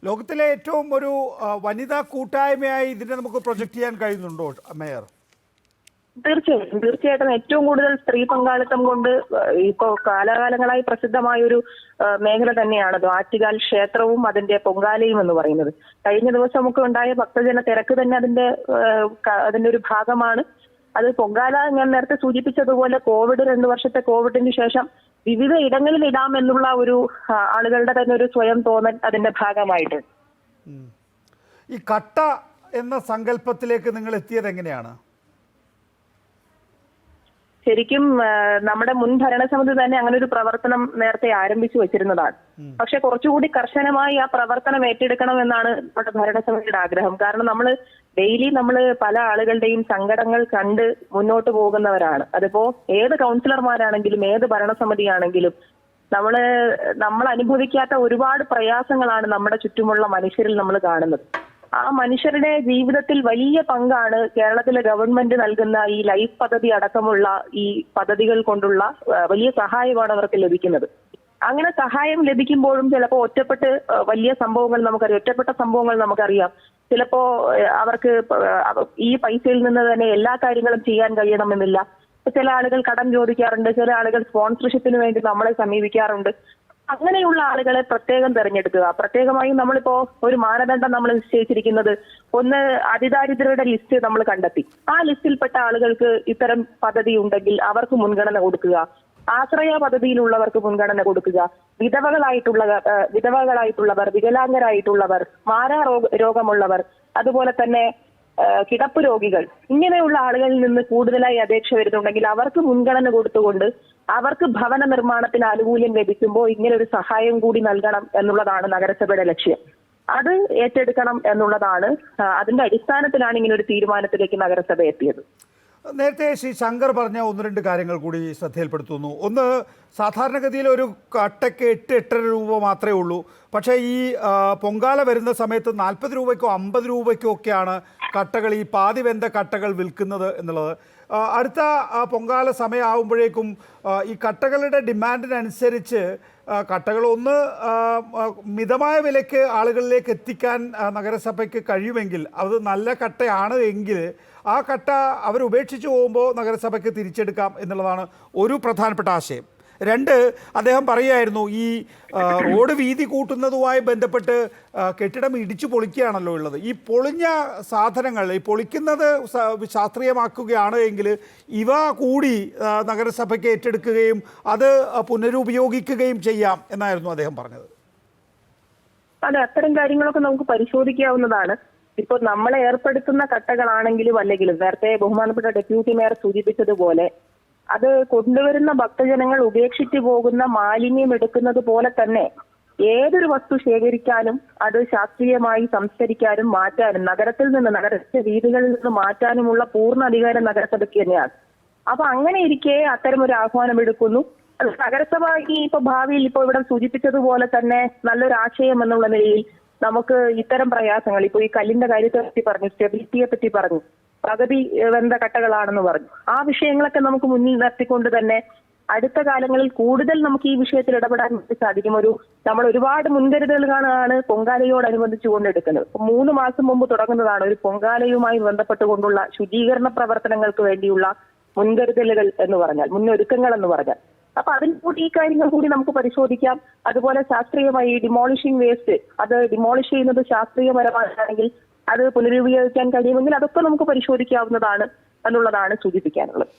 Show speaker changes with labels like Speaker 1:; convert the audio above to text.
Speaker 1: ലോകത്തിലെ ഏറ്റവും ഒരു വനിതാ കൂട്ടായ്മയായി ഇതിനെ നമുക്ക് പ്രൊജക്റ്റ് ചെയ്യാൻ കഴിയുന്നുണ്ടോ മേയർ?
Speaker 2: തീർച്ചയായിട്ടും ഏറ്റവും കൂടുതൽ സ്ത്രീ പങ്കാളിത്തം കൊണ്ട് ഇപ്പോ കാലാകാലങ്ങളായി പ്രസിദ്ധമായ ഒരു മേഖല തന്നെയാണത് ആറ്റുകാൽ ക്ഷേത്രവും അതിന്റെ പൊങ്കാലയും എന്ന് പറയുന്നത്. കഴിഞ്ഞ ദിവസം നമുക്ക് ഉണ്ടായ ഭക്തജന തിരക്ക് തന്നെ അതിന്റെ ഒരു ഭാഗമാണ്. അത് പൊങ്കാല ഞാൻ നേരത്തെ സൂചിപ്പിച്ചതുപോലെ 2 വർഷത്തെ കോവിഡിന് ശേഷം വിവിധ ഇടങ്ങളിൽ ഇടാമെന്നുള്ള ഒരു ആളുകളുടെ തന്നെ ഒരു സ്വയം തോന്നൽ അതിന്റെ ഭാഗമായിട്ട്.
Speaker 1: ഈ കട്ട എന്ന സങ്കല്പത്തിലേക്ക് നിങ്ങൾ എത്തിയത് എങ്ങനെയാണ്?
Speaker 2: ശരിക്കും നമ്മുടെ മുൻ ഭരണസമിതി തന്നെ അങ്ങനെ ഒരു പ്രവർത്തനം നേരത്തെ ആരംഭിച്ചു വെച്ചിരുന്നതാണ്. പക്ഷെ കുറച്ചുകൂടി കർശനമായി ആ പ്രവർത്തനം ഏറ്റെടുക്കണം എന്നാണ് നമ്മുടെ ഭരണസമിതിയുടെ ആഗ്രഹം. കാരണം ഡെയിലി പല ആളുകളുടെയും സങ്കടങ്ങൾ കണ്ട് മുന്നോട്ട് പോകുന്നവരാണ്. അതിപ്പോ ഏത് കൗൺസിലർമാരാണെങ്കിലും ഏത് ഭരണസമിതിയാണെങ്കിലും നമ്മൾ അനുഭവിക്കാത്ത ഒരുപാട് പ്രയാസങ്ങളാണ് നമ്മുടെ ചുറ്റുമുള്ള മനുഷ്യരിൽ നമ്മൾ കാണുന്നത്. ആ മനുഷ്യരുടെ ജീവിതത്തിൽ വലിയ പങ്കാണ് കേരളത്തിലെ ഗവൺമെന്റ് നൽകുന്ന ഈ ലൈഫ് പദ്ധതി അടക്കമുള്ള ഈ പദ്ധതികൾ കൊണ്ടുള്ള വലിയ സഹായമാണ് അവർക്ക് ലഭിക്കുന്നത്. അങ്ങനെ സഹായം ലഭിക്കുമ്പോഴും ചിലപ്പോൾ വലിയ സംഭവങ്ങൾ ഒറ്റപ്പെട്ട സംഭവങ്ങൾ നമുക്കറിയാം. ചിലപ്പോ അവർക്ക് ഈ പൈസയിൽ നിന്ന് തന്നെ എല്ലാ കാര്യങ്ങളും ചെയ്യാൻ കഴിയണമെന്നില്ല. ചില ആളുകൾ കടം ചോദിക്കാറുണ്ട്, ചില ആളുകൾ സ്പോൺസർഷിപ്പിന് വേണ്ടി നമ്മളെ സമീപിക്കാറുണ്ട്. അങ്ങനെയുള്ള ആളുകളെ പ്രത്യേകം തെരഞ്ഞെടുക്കുക. പ്രത്യേകമായും നമ്മളിപ്പോ ഒരു മാനദണ്ഡം നമ്മൾ നിശ്ചയിച്ചിരിക്കുന്നത്, ഒന്ന് അതിദാരിദ്ര്യരുടെ ലിസ്റ്റ് നമ്മൾ കണ്ടെത്തി. ആ ലിസ്റ്റിൽപ്പെട്ട ആളുകൾക്ക് ഇത്തരം പദ്ധതി ഉണ്ടെങ്കിൽ അവർക്ക് മുൻഗണന കൊടുക്കുക. ആശ്രയ പദ്ധതിയിലുള്ളവർക്ക് മുൻഗണന കൊടുക്കുക. വിധവകളായിട്ടുള്ളവർ, വികലാംഗരായിട്ടുള്ളവർ, രോഗമുള്ളവർ, അതുപോലെ തന്നെ കിടപ്പ് രോഗികൾ, ഇങ്ങനെയുള്ള ആളുകളിൽ നിന്ന് കൂടുതലായി അപേക്ഷ വരുന്നുണ്ടെങ്കിൽ അവർക്ക് മുൻഗണന കൊടുത്തുകൊണ്ട് അവർക്ക് ഭവന നിർമ്മാണത്തിന് ആനുകൂല്യം ലഭിക്കുമ്പോൾ ഇങ്ങനെ ഒരു സഹായം കൂടി നൽകണം എന്നുള്ളതാണ് നഗരസഭയുടെ ലക്ഷ്യം. അത് ഏറ്റെടുക്കണം എന്നുള്ളതാണ്. അതിന്റെ അടിസ്ഥാനത്തിലാണ് ഇങ്ങനെ ഒരു തീരുമാനത്തിലേക്ക് നഗരസഭ എത്തിയത്.
Speaker 1: നേരത്തെ ശ്രീ ശങ്കർ പറഞ്ഞ 1-2 കാര്യങ്ങൾ കൂടി ശ്രദ്ധയിൽപ്പെടുത്തുന്നു. ഒന്ന്, സാധാരണഗതിയിൽ ഒരു കട്ടയ്ക്ക് 8-8.5 രൂപ മാത്രമേ ഉള്ളൂ. പക്ഷേ ഈ പൊങ്കാല വരുന്ന സമയത്ത് 40 രൂപയ്ക്കോ 50 രൂപയ്ക്കോ ഒക്കെയാണ് കട്ടകൾ, ഈ പാതി വെന്ത കട്ടകൾ വിൽക്കുന്നത് എന്നുള്ളത്. അടുത്ത പൊങ്കാല സമയമാകുമ്പോഴേക്കും ഈ കട്ടകളുടെ ഡിമാൻഡിനനുസരിച്ച് കട്ടകൾ മിതമായ വിലയ്ക്ക് ആളുകളിലേക്ക് എത്തിക്കാൻ നഗരസഭയ്ക്ക് കഴിയുമെങ്കിൽ, അത് നല്ല കട്ടയാണ് എങ്കിൽ ആ കട്ട അവർ ഉപേക്ഷിച്ച് പോകുമ്പോൾ നഗരസഭയ്ക്ക് തിരിച്ചെടുക്കാം എന്നുള്ളതാണ് ഒരു പ്രധാനപ്പെട്ട ആശയം. 2, അദ്ദേഹം പറയുമായിരുന്നു ഈ റോഡ് വീതി കൂട്ടുന്നതുമായി ബന്ധപ്പെട്ട് കെട്ടിടം ഇടിച്ചു പൊളിക്കുകയാണല്ലോ ഉള്ളത്. ഈ പൊളിഞ്ഞ സാധനങ്ങൾ ഈ പൊളിക്കുന്നത് ശാസ്ത്രീയമാക്കുകയാണ് എങ്കിൽ ഇവ കൂടി നഗരസഭയ്ക്ക് ഏറ്റെടുക്കുകയും അത് പുനരുപയോഗിക്കുകയും ചെയ്യാം എന്നായിരുന്നു അദ്ദേഹം പറഞ്ഞത്.
Speaker 2: അതെ, അത്തരം കാര്യങ്ങളൊക്കെ നമുക്ക് പരിശോധിക്കാവുന്നതാണ്. ഇപ്പോൾ നമ്മളെ ഏർപ്പെടുത്തുന്ന കട്ടകളാണെങ്കിലും അല്ലെങ്കിലും നേരത്തെ ബഹുമാനപ്പെട്ട ഡെപ്യൂട്ടി മേയർ സൂചിപ്പിച്ചതുപോലെ അത് കൊണ്ടുവരുന്ന ഭക്തജനങ്ങൾ ഉപേക്ഷിച്ചു പോകുന്ന മാലിന്യം എടുക്കുന്നത് പോലെ തന്നെ ഏതൊരു വസ്തു ശേഖരിക്കാനും അത് ശാസ്ത്രീയമായി സംസ്കരിക്കാനും മാറ്റാനും നഗരത്തെ വീടുകളിൽ നിന്ന് മാറ്റാനുമുള്ള പൂർണ്ണ അധികാരം നഗരസഭയ്ക്ക് തന്നെയാണ്. അപ്പൊ അങ്ങനെ ഇരിക്കെ അത്തരമൊരു ആഹ്വാനം എടുക്കുന്നു. നഗരസഭ ഭാവിയിൽ ഇവിടെ സൂചിപ്പിച്ചതുപോലെ തന്നെ നല്ലൊരു ആശയം എന്നുള്ള നിലയിൽ നമുക്ക് ഇത്തരം പ്രയാസങ്ങൾ, ഈ കല്ലിന്റെ കാര്യത്തെ പറ്റി പറഞ്ഞു, സ്റ്റെബിലിറ്റിയെ പറ്റി പറഞ്ഞു, പകുതി വെന്ത കട്ടകളാണെന്ന് പറഞ്ഞു, ആ വിഷയങ്ങളൊക്കെ നമുക്ക് മുന്നിൽ നിർത്തിക്കൊണ്ട് തന്നെ അടുത്ത കാലങ്ങളിൽ കൂടുതൽ നമുക്ക് ഈ വിഷയത്തിൽ ഇടപെടാൻ സാധിക്കും. നമ്മൾ ഒരുപാട് മുൻകരുതലുകളാണ് പൊങ്കാലയോടനുബന്ധിച്ച് കൊണ്ടെടുക്കുന്നത്. 3 മാസം മുമ്പ് തുടങ്ങുന്നതാണ് ഒരു പൊങ്കാലയുമായി ബന്ധപ്പെട്ടുകൊണ്ടുള്ള ശുചീകരണ പ്രവർത്തനങ്ങൾക്ക് വേണ്ടിയുള്ള മുൻകരുതലുകൾ എന്ന് പറഞ്ഞാൽ, മുന്നൊരുക്കങ്ങൾ എന്ന് പറഞ്ഞാൽ. അപ്പൊ അതിന് കൂടി ഈ കാര്യങ്ങൾ കൂടി നമുക്ക് പരിശോധിക്കാം. അതുപോലെ ശാസ്ത്രീയമായി ഡിമോളിഷിംഗ് വേസ്റ്റ്, അത് ഡിമോളിഷ് ചെയ്യുന്നത് ശാസ്ത്രീയപരമാണെങ്കിൽ അത് പുനരുപയോഗിക്കാൻ കഴിയുമെങ്കിൽ അതൊക്കെ നമുക്ക് പരിശോധിക്കാവുന്നതാണ് എന്നുള്ളതാണ് സൂചിപ്പിക്കാനുള്ളത്.